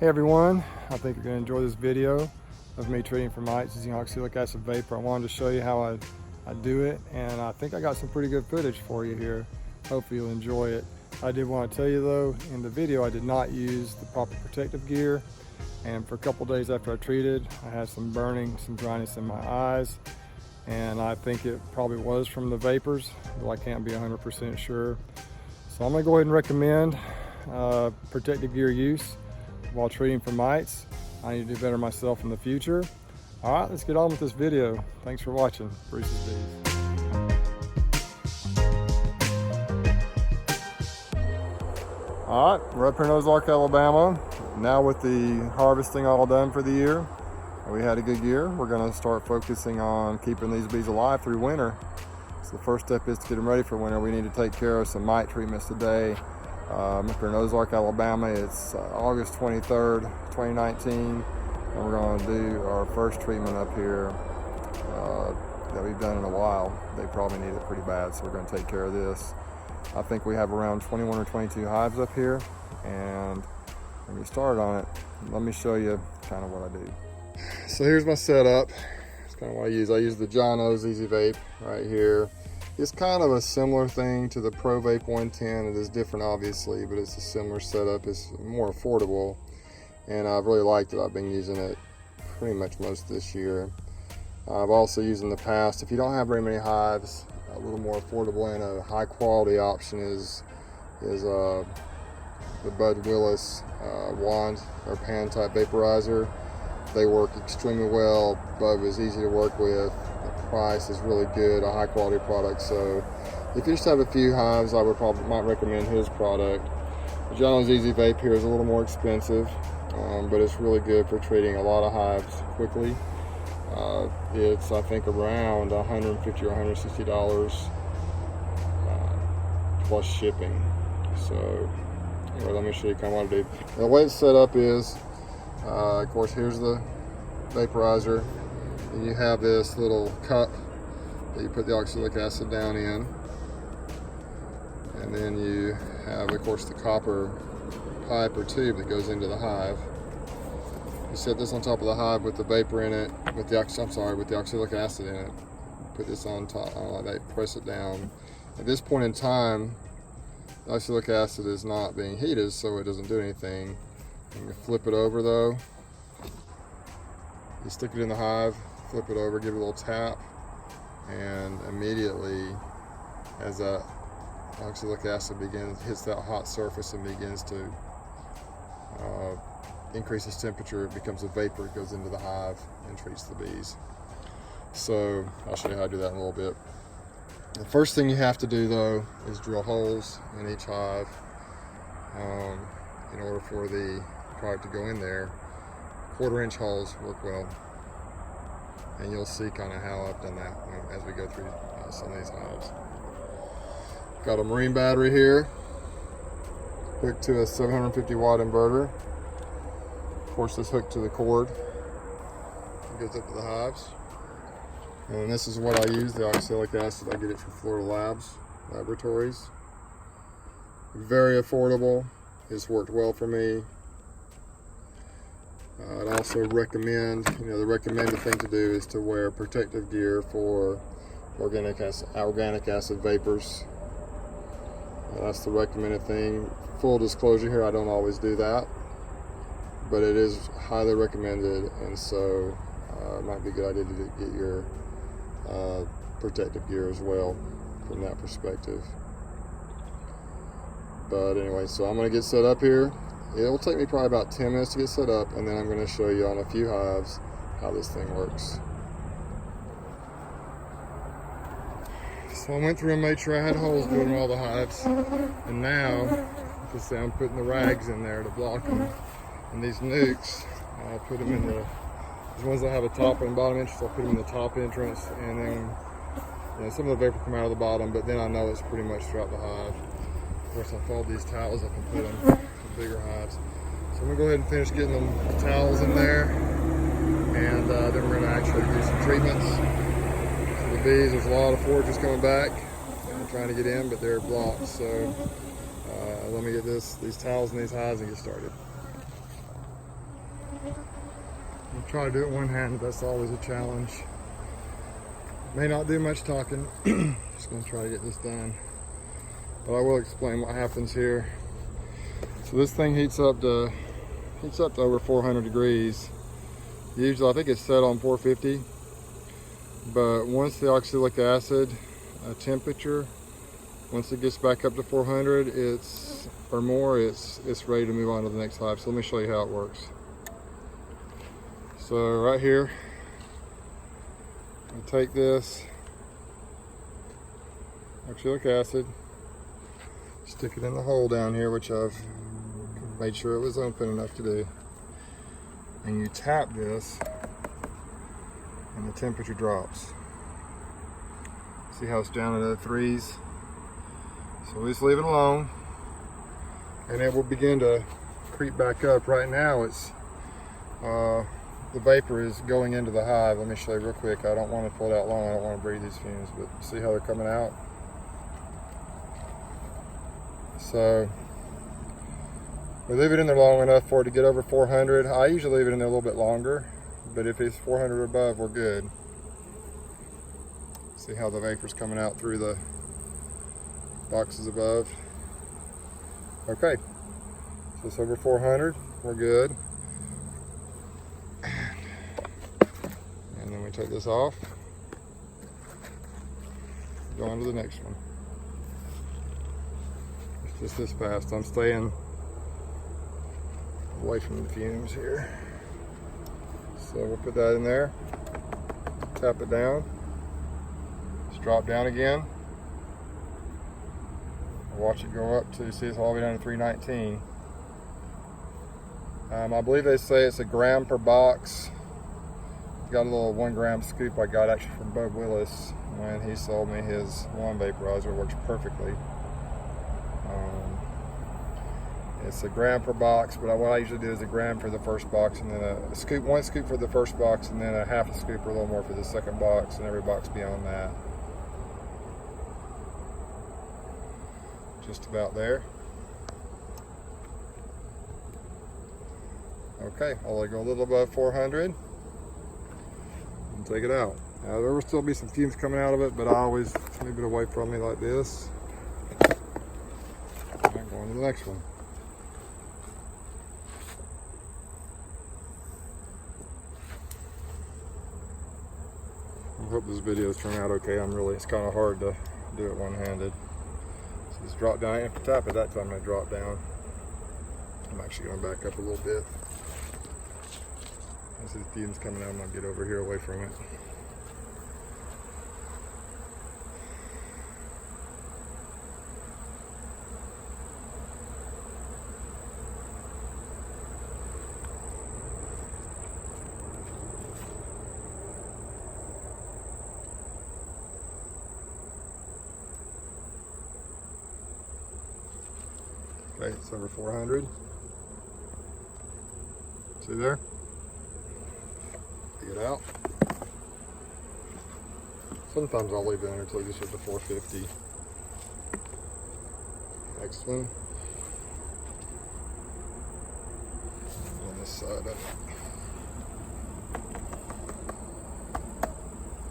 Hey everyone, I think you're going to enjoy this video of me treating for mites using oxalic acid vapor. I wanted to show you how I do it, and I think I got some pretty good footage for you here. Hopefully you'll enjoy it. I did want to tell you though, in the video I did not use the proper protective gear, and for a couple days after I treated, I had some burning, some dryness in my eyes, and I think it probably was from the vapors, though I can't be 100% sure. So I'm going to go ahead and recommend protective gear use while treating for mites. I need to do better myself in the future. All right, let's get on with this video. Thanks for watching Bruce's Bees. All right, we're up here in Ozark, Alabama. Now with the harvesting all done for the year, we had a good year. We're gonna start focusing on keeping these bees alive through winter. So the first step is to get them ready for winter. We need to take care of some mite treatments today. Up here in Ozark, Alabama. It's August 23rd, 2019, and we're going to do our first treatment up here that we've done in a while. They probably need it pretty bad, so we're going to take care of this. I think we have around 21 or 22 hives up here, and when we start on it, let me show you kind of what I do. So here's my setup. It's kind of what I use. I use the John O's Easy Vape right here. It's kind of a similar thing to the Pro Vape 110. It is different obviously, but it's a similar setup. It's more affordable, and I've really liked it. I've been using it pretty much most this year. I've also used in the past, if you don't have very many hives, a little more affordable and a high quality option is the Bud Willis wand or pan type vaporizer. They work extremely well. Bud is easy to work with. Price is really good, a high quality product. So if you just have a few hives, I might recommend his product. The John's Easy Vape here is a little more expensive, but it's really good for treating a lot of hives quickly. It's I think around $150 or $160 plus shipping. So anyway, let me show you kind of what I do. The way it's set up is, of course, here's the vaporizer. And you have this little cup that you put the oxalic acid down in, and then you have, of course, the copper pipe or tube that goes into the hive. You set this on top of the hive with the vapor in it, with the oxalic acid in it. Put this on top like that, press it down. At this point in time, the oxalic acid is not being heated, so it doesn't do anything. And you flip it over though. You stick it in the hive, flip it over, give it a little tap, and immediately as that oxalic acid hits that hot surface and begins to increase its temperature, it becomes a vapor, it goes into the hive and treats the bees. So I'll show you how to do that in a little bit. The first thing you have to do though is drill holes in each hive in order for the product to go in there. 1/4-inch holes work well, and you'll see kind of how I've done that as we go through some of these hives. Got a marine battery here, hooked to a 750 watt inverter. Of course, this hooked to the cord. It goes up to the hives. And this is what I use, the oxalic acid. I get it from Florida Laboratories. Very affordable. It's worked well for me. I'd also recommend, the recommended thing to do is to wear protective gear for organic acid vapors. That's the recommended thing. Full disclosure here, I don't always do that, but it is highly recommended, and so it might be a good idea to get your protective gear as well from that perspective. But anyway, so I'm going to get set up here. It'll take me probably about 10 minutes to get set up, and then I'm going to show you on a few hives how this thing works. So I went through and made sure I had holes doing all the hives, and now you can see I'm putting the rags in there to block them. And these nukes, I'll put them in the ones that have a top and bottom entrance. I'll put them in the top entrance, and then some of the vapor come out of the bottom, but then I know it's pretty much throughout the hive. Of course, I fold these towels up and put them bigger hives. So I'm going to go ahead and finish getting the towels in there, and then we're going to actually do some treatments. So the bees, there's a lot of foragers coming back and trying to get in, but they're blocked. So let me get these towels in these hives and get started. I'll try to do it one-handed. That's always a challenge. May not do much talking. Just gonna try to get this done. But I will explain what happens here. So this thing heats up to over 400 degrees. Usually I think it's set on 450. But once the oxalic acid temperature, once it gets back up to 400, or more, it's ready to move on to the next hive. So let me show you how it works. So right here, I take this oxalic acid, stick it in the hole down here, which I've made sure it was open enough to do, and you tap this and the temperature drops. See how it's down to the 3s? So we just leave it alone and it will begin to creep back up. Right now it's the vapor is going into the hive. Let me show you real quick. I don't want to pull it out long. I don't want to breathe these fumes, but see how they're coming out? So we leave it in there long enough for it to get over 400. I usually leave it in there a little bit longer, but if it's 400 or above, we're good. See how the vapor's coming out through the boxes above? Okay, so it's over 400, we're good. And then we take this off, go on to the next one. It's just this fast. I'm staying away from the fumes here. So we'll put that in there, tap it down, just drop down again. Watch it go up to, see it's all the way down to 319. I believe they say it's a gram per box. Got a little 1 gram scoop I got actually from Bud Willis when he sold me his lawn vaporizer. It works perfectly. It's a gram per box, but what I usually do is a gram for the first box, and then a scoop, 1 scoop for the first box, and then a half a scoop or a little more for the second box, and every box beyond that. Just about there. Okay, I'll let go a little above 400 and take it out. Now there will still be some fumes coming out of it, but I always move it away from me like this. And go on to the next one. I hope this video's turning out okay. It's kind of hard to do it one-handed. So just drop down, and if I tap it that time, I drop down. I'm actually going to back up a little bit. I see the fumes coming out. I'm going to get over here away from it. Okay, it's over 400. See there? Take it out. Sometimes I'll leave it in there until it gets up to 450. Next one. On this side of it.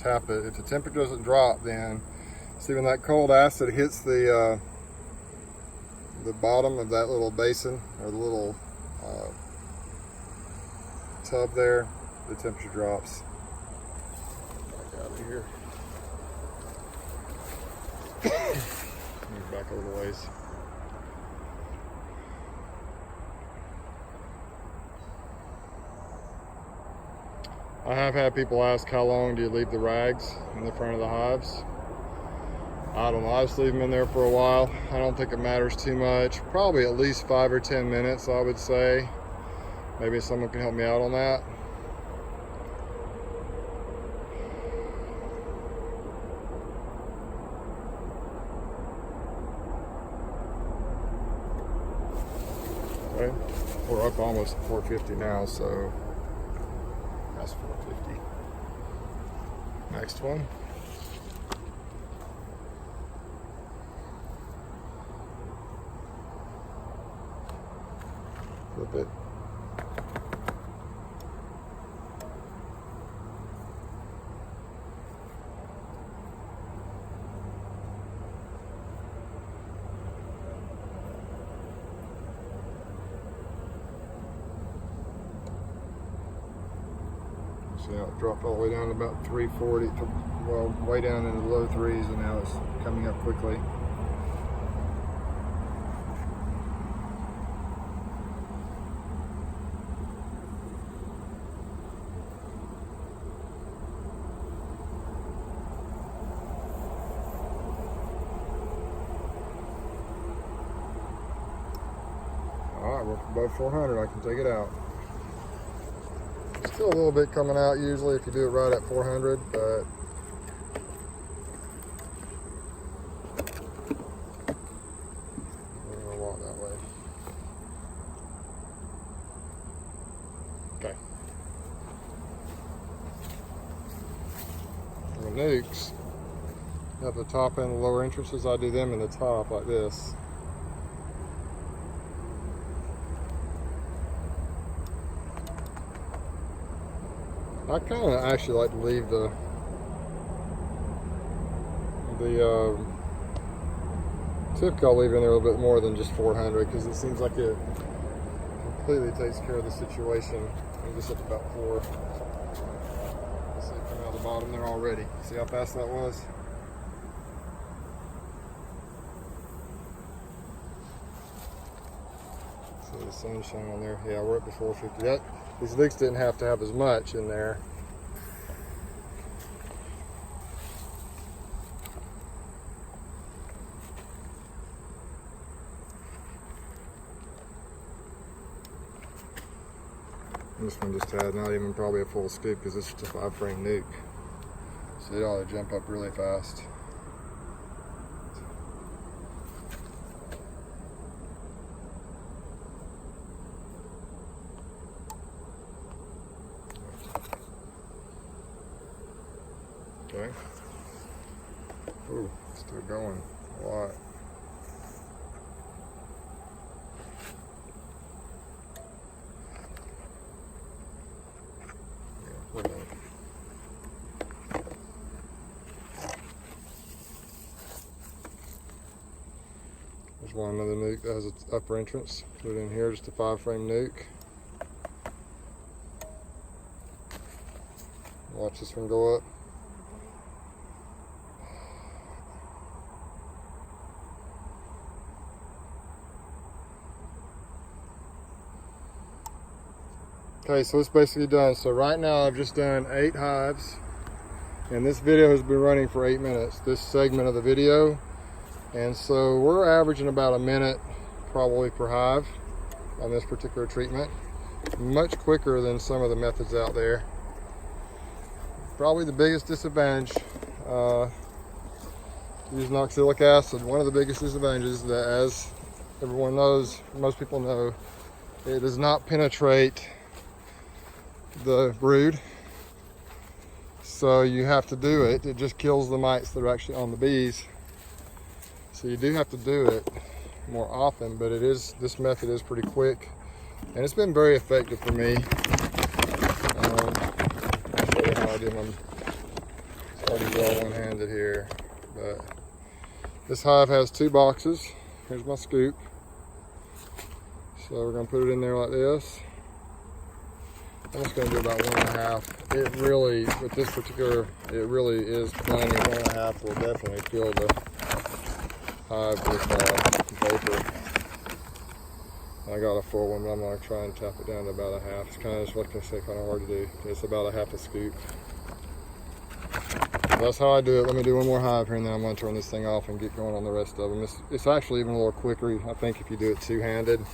Tap it. If the temperature doesn't drop, then see when that cold acid hits the bottom of that little basin or the little tub there, the temperature drops. Back out of here. Move back a little ways. I have had people ask, how long do you leave the rags in the front of the hives? I don't know, I just leave them in there for a while. I don't think it matters too much. Probably at least 5 or 10 minutes, I would say. Maybe someone can help me out on that. Okay, we're up almost to 450 now, so that's 450. Next one. Flip it. See how it dropped all the way down to about 340, well, way down into the low threes, and now it's coming up quickly. Alright, we're above 400, I can take it out. Still a little bit coming out usually if you do it right at 400, but I don't walk that way. Okay. And the nukes at the top and the lower entrances, I do them in the top like this. I kind of actually like to leave the tip I'll leave in there a little bit more than just 400 because it seems like it completely takes care of the situation. I'm just up about 4. Let's see it come out the bottom there already. See how fast that was? So the sun's shining on there. Yeah, we're up to 450. These leaks didn't have to have as much in there. This one just had not even probably a full scoop because it's just a 5-frame nuke. So it ought to jump up really fast. Okay. Ooh, still going a lot. Yeah, we're done. There's one another nuke that has its upper entrance. Put it in here, just a 5-frame nuke. Watch this one go up. Okay, so it's basically done. So right now I've just done 8 hives, and this video has been running for 8 minutes, this segment of the video. And so we're averaging about a minute probably per hive on this particular treatment. Much quicker than some of the methods out there. Probably the biggest disadvantage, using oxalic acid, one of the biggest disadvantages that, as everyone knows, most people know, it does not penetrate the brood, so you have to do it. It just kills the mites that are actually on the bees, so you do have to do it more often. But this method is pretty quick, and it's been very effective for me. I'll show you how I do them. It's hard to go one-handed here, but this hive has 2 boxes. Here's my scoop, so we're going to put it in there like this. I'm just going to do about 1.5. It really, with this particular, it really is plenty. 1.5 will definitely fill the hive with vapor. I got a full one, but I'm going to try and tap it down to about 1/2. It's kind of just, like I say, kind of hard to do. It's about 1/2 scoop. That's how I do it. Let me do one more hive here, and then I'm going to turn this thing off and get going on the rest of them. It's actually even a little quicker, I think, if you do it 2-handed.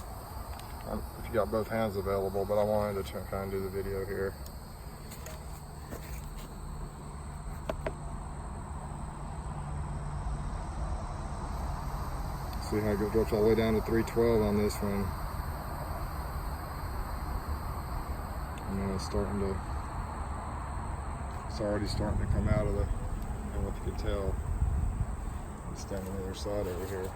If you got both hands available, but I wanted to kind of do the video here. See how it drops all the way down to 312 on this one. And now it's already starting to come out of the, I don't know if you can tell, it's down on the other side over here.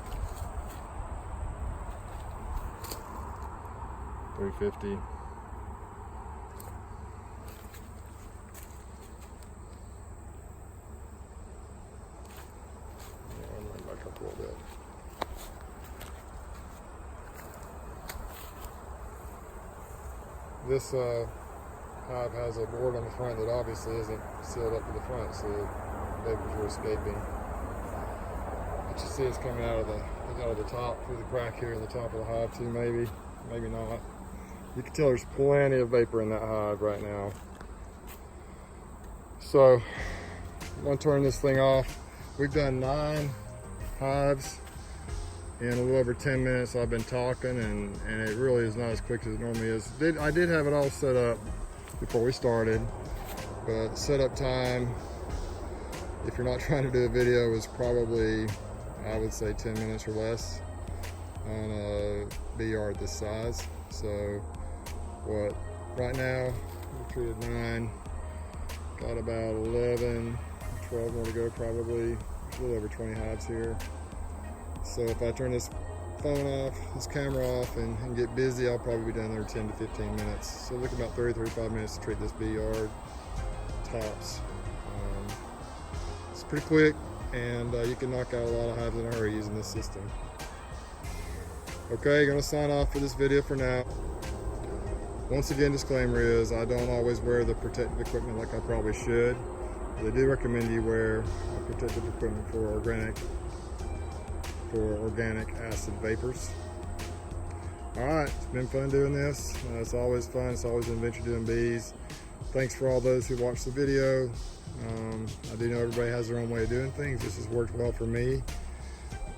350. Yeah, I'm going back up a little bit. This hive has a board on the front that obviously isn't sealed up to the front, so the vapors are escaping. But you see it's coming out of the top through the crack here in the top of the hive too, maybe not. You can tell there's plenty of vapor in that hive right now. So I'm gonna turn this thing off. We've done 9 hives in a little over 10 minutes. I've been talking, and it really is not as quick as it normally is. I did have it all set up before we started, but setup time, if you're not trying to do a video, is probably, I would say, 10 minutes or less on a bee yard this size. So what, right now we treated 9, got about 11, 12 more to go probably. There's a little over 20 hives here. So if I turn this phone off, this camera off, and get busy, I'll probably be done there 10 to 15 minutes. So look, about 30-35 minutes to treat this bee yard, tops. It's pretty quick, and you can knock out a lot of hives in a hurry using this system. Okay, gonna sign off for this video for now. Once again, disclaimer is I don't always wear the protective equipment like I probably should. They do recommend you wear protective equipment for organic acid vapors. All right, it's been fun doing this. It's always fun. It's always an adventure doing bees. Thanks for all those who watched the video. I do know everybody has their own way of doing things. This has worked well for me.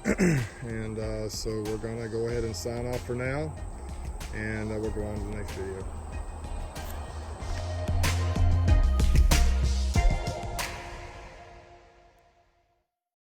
And so we're gonna go ahead and sign off for now, and we'll go on to the next video.